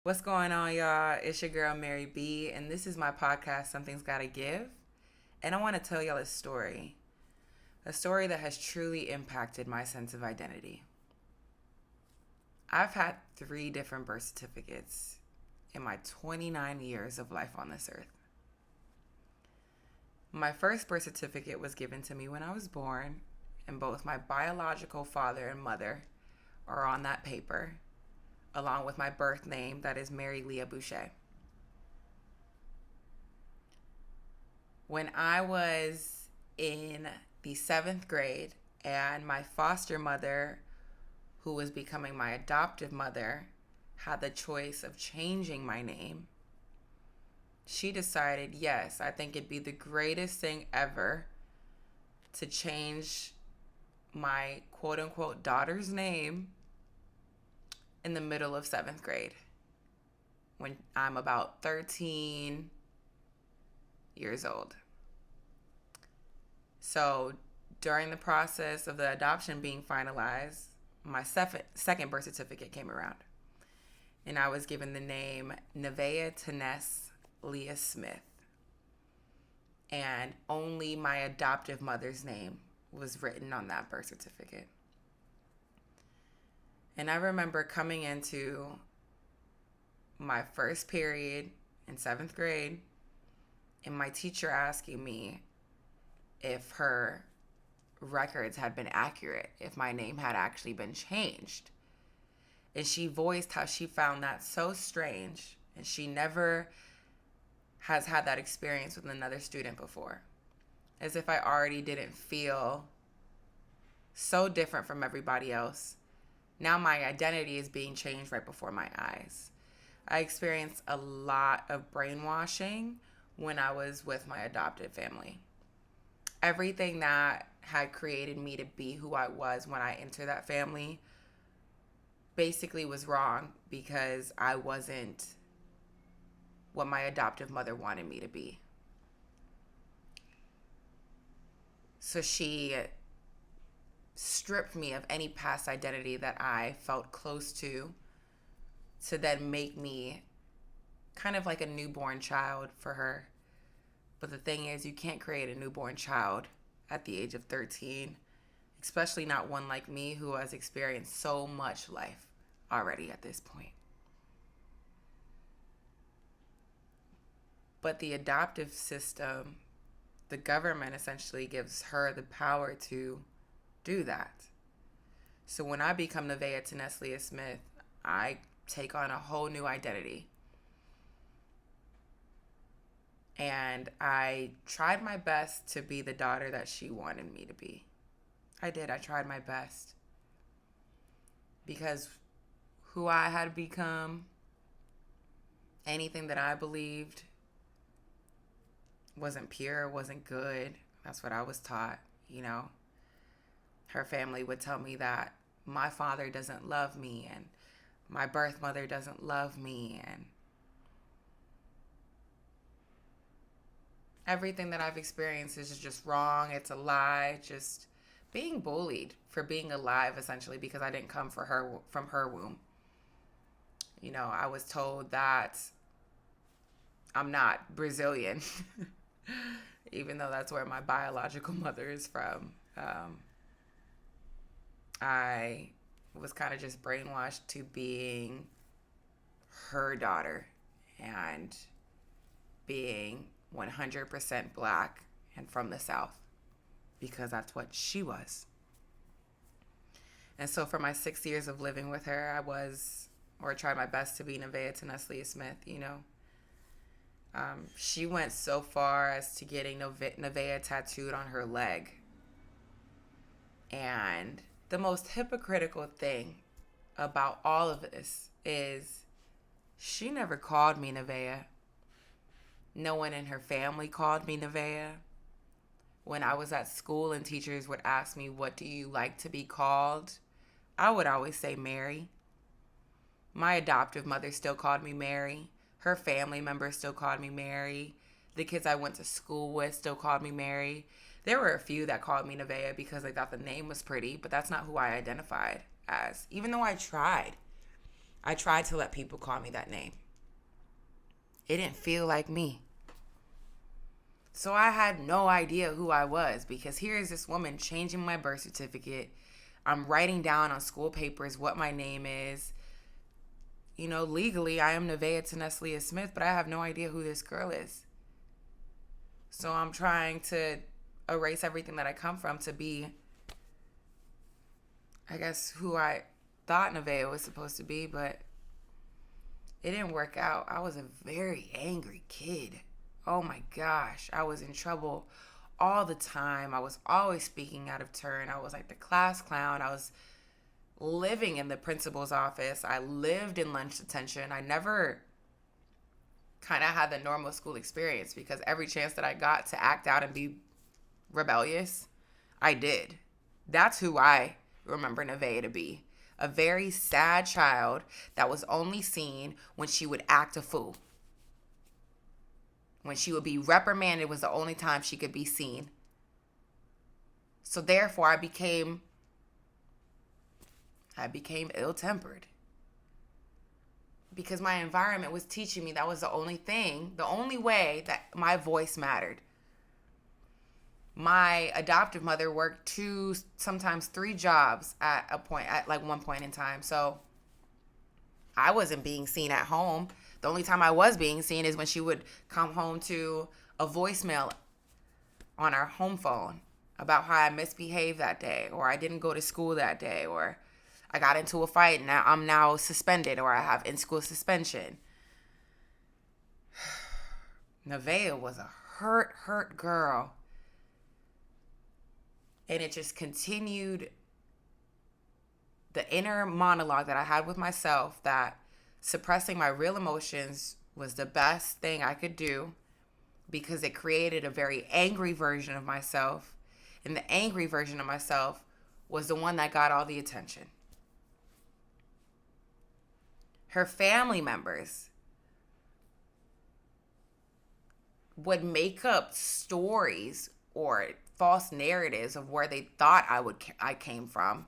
What's going on, y'all? It's your girl, Mary B, and this is my podcast, Something's Gotta Give. And I want to tell y'all a story that has truly impacted my sense of identity. I've had 3 different birth certificates in my 29 years of life on this earth. My first birth certificate was given to me when I was born, and both my biological father and mother are on that paper, along with my birth name, that is Mary Leah Boucher. When I was in the 7th grade, and my foster mother, who was becoming my adoptive mother, had the choice of changing my name, she decided, yes, I think it'd be the greatest thing ever to change my quote unquote daughter's name in the middle of 7th grade when I'm about 13 years old. So during the process of the adoption being finalized, my second birth certificate came around, and I was given the name Nevaeh Tenness Leah Smith, and only my adoptive mother's name was written on that birth certificate. And I remember coming into my first period in 7th grade, and my teacher asking me if her records had been accurate, if my name had actually been changed. And she voiced how she found that so strange, and she never has had that experience with another student before. As if I already didn't feel so different from everybody else. Now my identity is being changed right before my eyes. I experienced a lot of brainwashing when I was with my adopted family. Everything that had created me to be who I was when I entered that family basically was wrong, because I wasn't what my adoptive mother wanted me to be. So she stripped me of any past identity that I felt close to then make me kind of like a newborn child for her. But the thing is, you can't create a newborn child at the age of 13, especially not one like me who has experienced so much life already at this point. But the adoptive system, the government essentially gives her the power to do that. So when I become Nevaeh Tenness Leah Smith, I take on a whole new identity. And I tried my best to be the daughter that she wanted me to be. I did. I tried my best. Because who I had become, anything that I believed, wasn't pure, wasn't good. That's what I was taught, you know. Her family would tell me that my father doesn't love me, and my birth mother doesn't love me, and everything that I've experienced is just wrong. It's a lie. Just being bullied for being alive, essentially, because I didn't come from her womb. You know, I was told that I'm not Brazilian, even though that's where my biological mother is from. I was kind of just brainwashed to being her daughter and being 100% black and from the South, because that's what she was. And so for my 6 years of living with her, I tried my best to be Nevaeh Tenness Leah Smith, you know. She went so far as to getting Nevaeh tattooed on her leg. And the most hypocritical thing about all of this is she never called me Nevaeh. No one in her family called me Nevaeh. When I was at school and teachers would ask me, what do you like to be called? I would always say Mary. My adoptive mother still called me Mary. Her family members still called me Mary. The kids I went to school with still called me Mary. There were a few that called me Nevaeh because they thought the name was pretty, but that's not who I identified as, even though I tried. I tried to let people call me that name. It didn't feel like me. So I had no idea who I was, because here is this woman changing my birth certificate. I'm writing down on school papers what my name is. You know, legally, I am Nevaeh Tenneslia Smith, but I have no idea who this girl is. So I'm trying to erase everything that I come from to be, I guess, who I thought Nevaeh was supposed to be, but it didn't work out. I was a very angry kid. Oh my gosh, I was in trouble all the time. I was always speaking out of turn. I was like the class clown. I was living in the principal's office. I lived in lunch detention. I never kind of had the normal school experience, because every chance that I got to act out and be rebellious, I did. That's who I remember Nevaeh to be. A very sad child that was only seen when she would act a fool. When she would be reprimanded was the only time she could be seen. So therefore, I became ill-tempered. Because my environment was teaching me that was the only thing, the only way that my voice mattered. My adoptive mother worked 2, sometimes 3 jobs at one point in time. So I wasn't being seen at home. The only time I was being seen is when she would come home to a voicemail on our home phone about how I misbehaved that day, or I didn't go to school that day, or I got into a fight and I'm now suspended, or I have in-school suspension. Nevaeh was a hurt girl. And it just continued the inner monologue that I had with myself, that suppressing my real emotions was the best thing I could do, because it created a very angry version of myself. And the angry version of myself was the one that got all the attention. Her family members would make up stories or false narratives of where they thought I came from,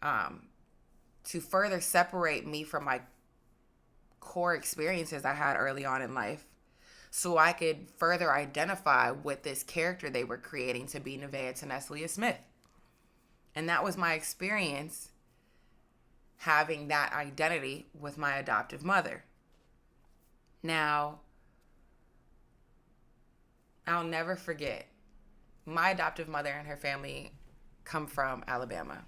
to further separate me from my core experiences I had early on in life, so I could further identify with this character they were creating to be Nevaeh Tenneslia Smith. And that was my experience having that identity with my adoptive mother. Now, I'll never forget, my adoptive mother and her family come from Alabama.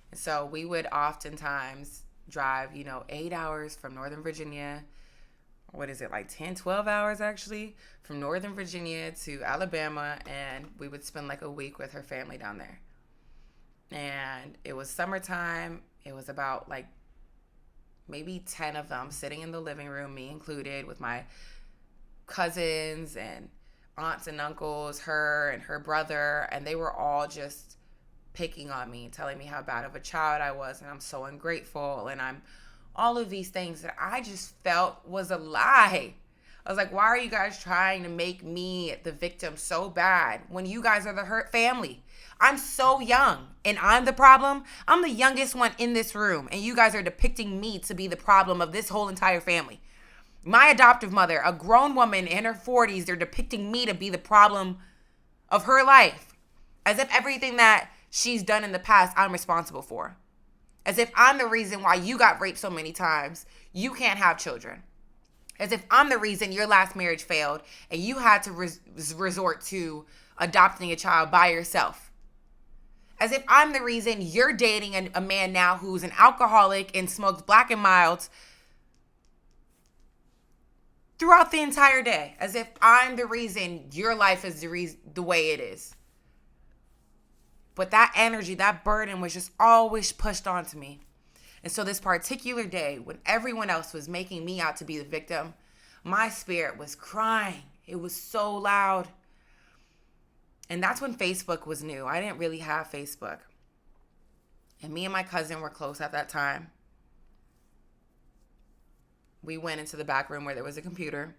And so we would oftentimes drive, 8 hours from Northern Virginia. What is it, like 10, 12 hours actually, from Northern Virginia to Alabama. And we would spend like a week with her family down there. And it was summertime. It was about like maybe 10 of them sitting in the living room, me included, with my cousins and aunts and uncles, her and her brother, and they were all just picking on me, telling me how bad of a child I was, and I'm so ungrateful, and I'm all of these things that I just felt was a lie. I was like, why are you guys trying to make me the victim so bad when you guys are the hurt family? I'm so young and I'm the problem. I'm the youngest one in this room, and you guys are depicting me to be the problem of this whole entire family. My adoptive mother, a grown woman in her 40s, they're depicting me to be the problem of her life. As if everything that she's done in the past, I'm responsible for. As if I'm the reason why you got raped so many times, you can't have children. As if I'm the reason your last marriage failed and you had to resort to adopting a child by yourself. As if I'm the reason you're dating a man now who's an alcoholic and smokes Black and Milds throughout the entire day. As if I'm the reason your life is the way it is. But that energy, that burden was just always pushed onto me. And so this particular day, when everyone else was making me out to be the victim, my spirit was crying. It was so loud. And that's when Facebook was new. I didn't really have Facebook. And me and my cousin were close at that time. We went into the back room where there was a computer.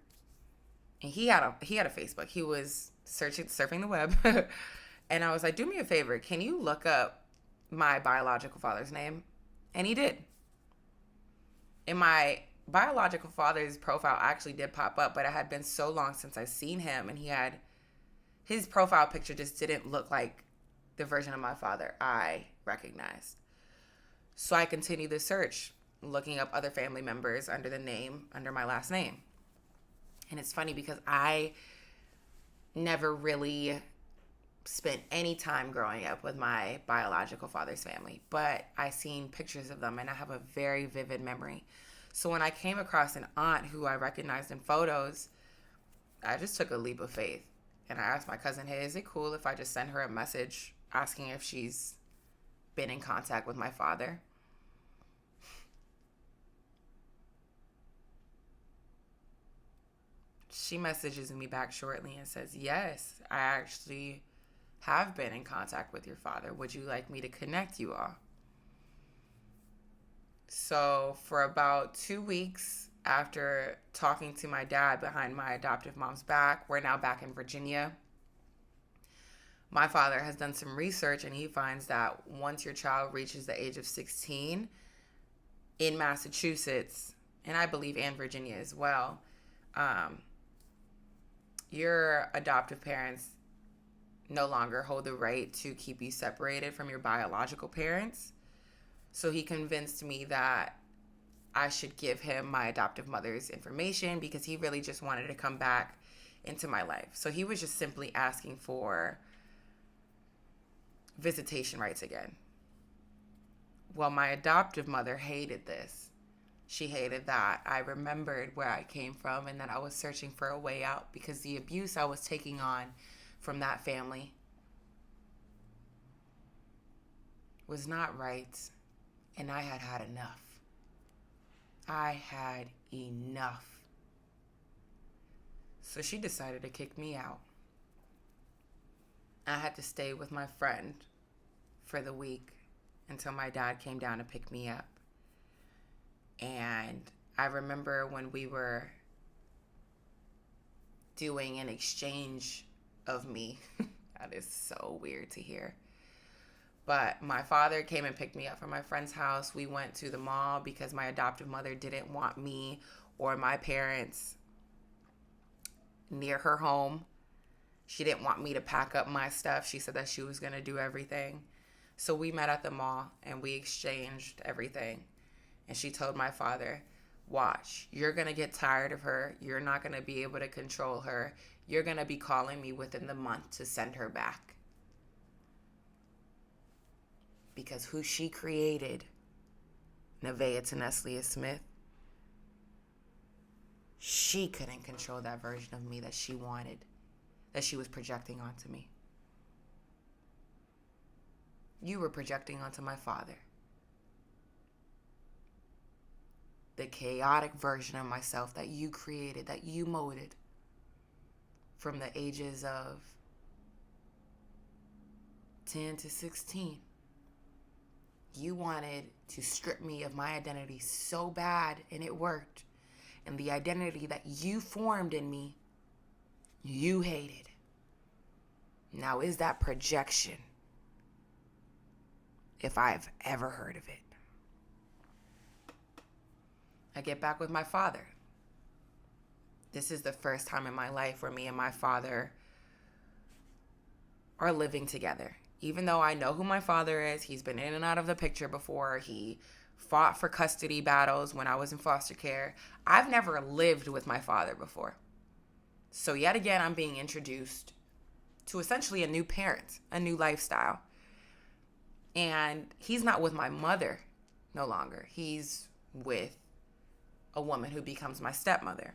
And he had a Facebook. He was surfing the web. And I was like, do me a favor. Can you look up my biological father's name? And he did. in my biological father's profile actually did pop up, but it had been so long since I seen him, and his profile picture just didn't look like the version of my father I recognized. So I continued the search, looking up other family members under my last name. And it's funny because I never really spent any time growing up with my biological father's family, but I seen pictures of them and I have a very vivid memory. So when I came across an aunt who I recognized in photos, I just took a leap of faith. And I asked my cousin, hey, is it cool if I just send her a message asking if she's been in contact with my father? She messages me back shortly and says, yes, I actually have been in contact with your father. Would you like me to connect you all? So for about 2 weeks after talking to my dad behind my adoptive mom's back, we're now back in Virginia. My father has done some research and he finds that once your child reaches the age of 16 in Massachusetts, and I believe in Virginia as well, your adoptive parents no longer hold the right to keep you separated from your biological parents. So he convinced me that I should give him my adoptive mother's information because he really just wanted to come back into my life. So he was just simply asking for visitation rights again. Well, my adoptive mother hated this. She hated that I remembered where I came from and that I was searching for a way out because the abuse I was taking on from that family was not right, and I had had enough. I had enough. So she decided to kick me out. I had to stay with my friend for the week until my dad came down to pick me up. And I remember when we were doing an exchange of me. That is so weird to hear. But my father came and picked me up from my friend's house. We went to the mall because my adoptive mother didn't want me or my parents near her home. She didn't want me to pack up my stuff. She said that she was going to do everything. So we met at the mall and we exchanged everything. And she told my father, watch, you're going to get tired of her. You're not going to be able to control her. You're going to be calling me within the month to send her back. Because who she created, Nevaeh Teneslia Smith, she couldn't control that version of me that she wanted, that she was projecting onto me. You were projecting onto my father. The chaotic version of myself that you created, that you molded from the ages of 10 to 16. You wanted to strip me of my identity so bad, and it worked. And the identity that you formed in me, you hated. Now, is that projection? If I've ever heard of it. I get back with my father. This is the first time in my life where me and my father are living together. Even though I know who my father is, he's been in and out of the picture before. He fought for custody battles when I was in foster care. I've never lived with my father before. So yet again, I'm being introduced to essentially a new parent, a new lifestyle. And he's not with my mother no longer. He's with a woman who becomes my stepmother.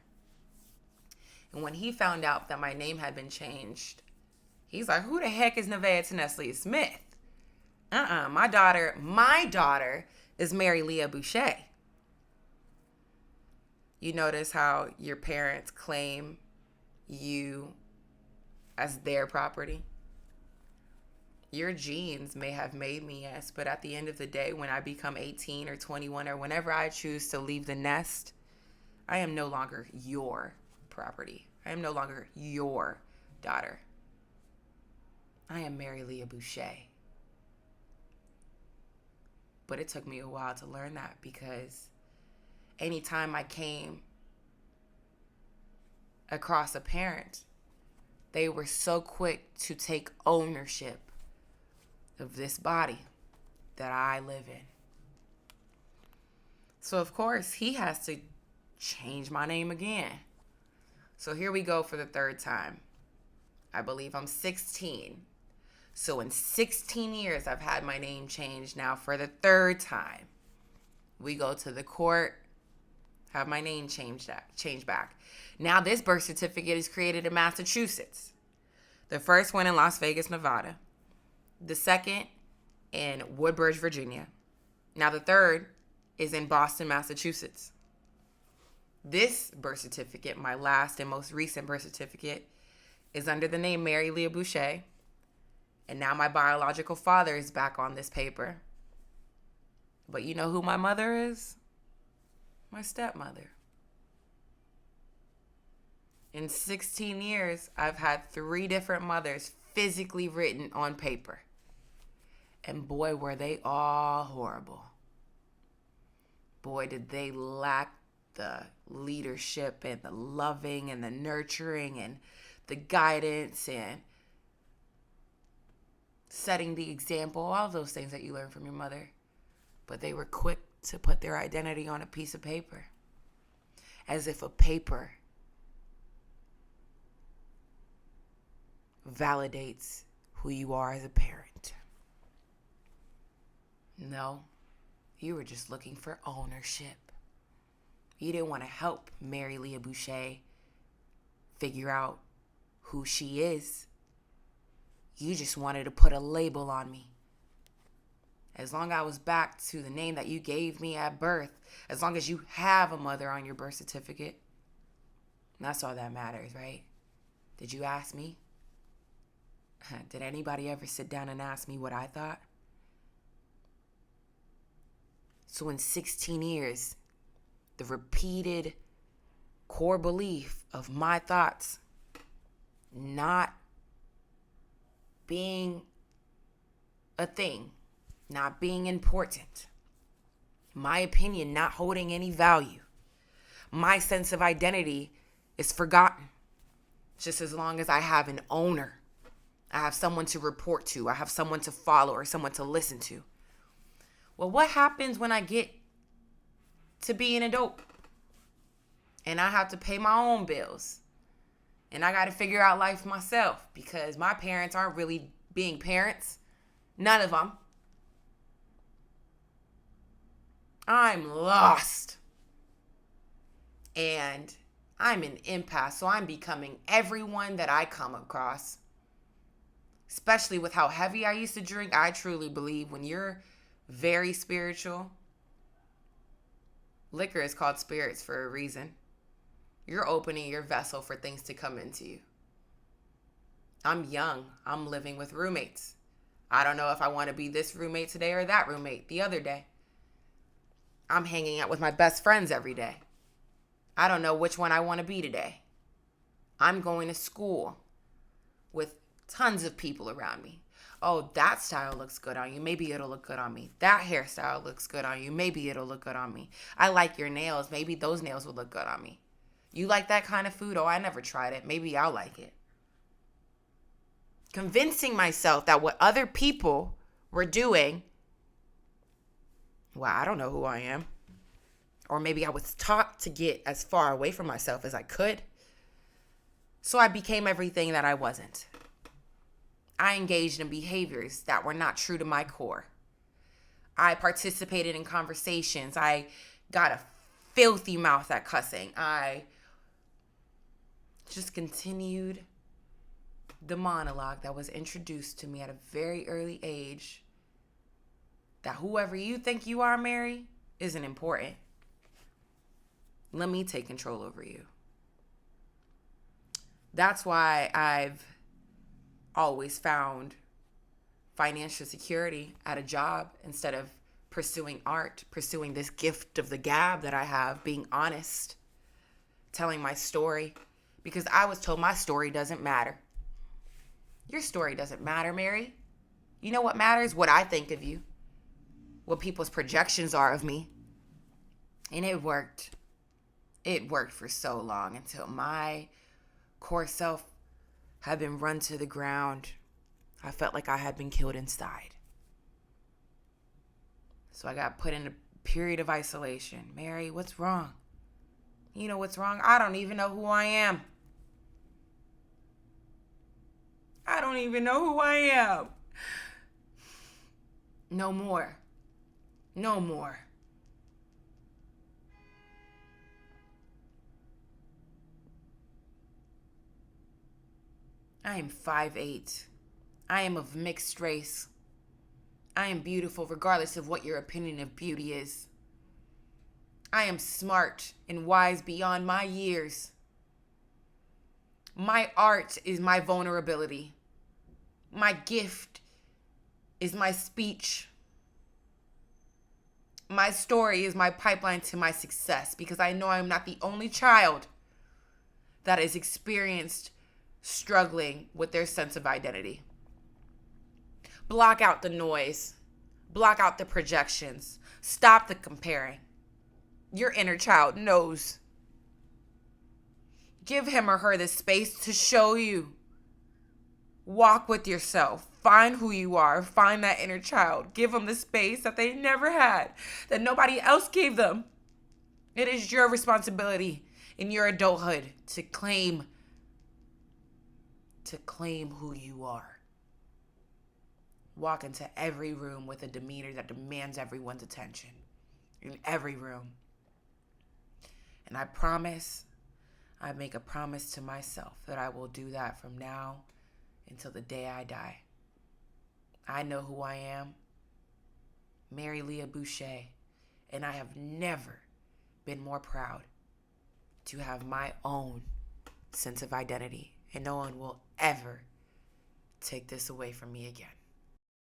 And when he found out that my name had been changed, he's like, who the heck is Nevaeh Teneslia Smith? My daughter is Mary Leah Boucher. You notice how your parents claim you as their property? Your genes may have made me, yes, but at the end of the day, when I become 18 or 21 or whenever I choose to leave the nest, I am no longer your property. I am no longer your daughter. I am Mary Leah Boucher. But it took me a while to learn that because anytime I came across a parent, they were so quick to take ownership of this body that I live in. So, of course, he has to change my name again. So here we go for the third time. I believe I'm 16. So in 16 years, I've had my name changed now for the third time. We go to the court, have my name changed back. Now this birth certificate is created in Massachusetts. The first one in Las Vegas, Nevada. The second in Woodbridge, Virginia. Now the third is in Boston, Massachusetts. This birth certificate, my last and most recent birth certificate, is under the name Mary Leah Boucher. And now my biological father is back on this paper. But you know who my mother is? My stepmother. In 16 years, I've had 3 different mothers physically written on paper. And boy, were they all horrible. Boy, did they lack the leadership and the loving and the nurturing and the guidance and setting the example, all those things that you learn from your mother. But they were quick to put their identity on a piece of paper, as if a paper validates who you are as a parent. No, you were just looking for ownership. You didn't want to help Mary Leah Boucher figure out who she is. You just wanted to put a label on me. As long as I was back to the name that you gave me at birth, as long as you have a mother on your birth certificate, that's all that matters, right? Did you ask me? Did anybody ever sit down and ask me what I thought? So in 16 years, the repeated core belief of my thoughts not being a thing, not being important, my opinion not holding any value, my sense of identity is forgotten. Just as long as I have an owner, I have someone to report to, I have someone to follow or someone to listen to. Well, what happens when I get to be an adult and I have to pay my own bills and I got to figure out life myself because my parents aren't really being parents? None of them. I'm lost. And I'm an impasse, so I'm becoming everyone that I come across. Especially with how heavy I used to drink. I truly believe when you're very spiritual, liquor is called spirits for a reason. You're opening your vessel for things to come into you. I'm young. I'm living with roommates. I don't know if I want to be this roommate today or that roommate the other day. I'm hanging out with my best friends every day. I don't know which one I want to be today. I'm going to school with tons of people around me. Oh, that style looks good on you. Maybe it'll look good on me. That hairstyle looks good on you. Maybe it'll look good on me. I like your nails. Maybe those nails will look good on me. You like that kind of food? Oh, I never tried it. Maybe I'll like it. Convincing myself that what other people were doing, well, I don't know who I am. Or maybe I was taught to get as far away from myself as I could. So I became everything that I wasn't. I engaged in behaviors that were not true to my core. I participated in conversations. I got a filthy mouth at cussing. I just continued the monologue that was introduced to me at a very early age, that whoever you think you are, Mary, isn't important. Let me take control over you. That's why I've always found financial security at a job instead of pursuing art, pursuing this gift of the gab that I have, being honest, telling my story, because I was told my story doesn't matter. Your story doesn't matter, Mary. You know what matters? What I think of you, what people's projections are of me. And it worked. It worked for so long until my core self had been run to the ground. I felt like I had been killed inside. So I got put in a period of isolation. Mary, what's wrong? You know what's wrong? I don't even know who I am. I don't even know who I am. No more. No more. I am 5'8". I am of mixed race. I am beautiful regardless of what your opinion of beauty is. I am smart and wise beyond my years. My art is my vulnerability. My gift is my speech. My story is my pipeline to my success because I know I'm not the only child that has experienced struggling with their sense of identity. Block out the noise. Block out the projections. Stop the comparing. Your inner child knows. Give him or her the space to show you. Walk with yourself. Find who you are. Find that inner child. Give them the space that they never had, that nobody else gave them. It is your responsibility in your adulthood to claim who you are. Walk into every room with a demeanor that demands everyone's attention. In every room. And I make a promise to myself that I will do that from now until the day I die. I know who I am, Mary Leah Boucher, and I have never been more proud to have my own sense of identity, and no one will ever take this away from me again.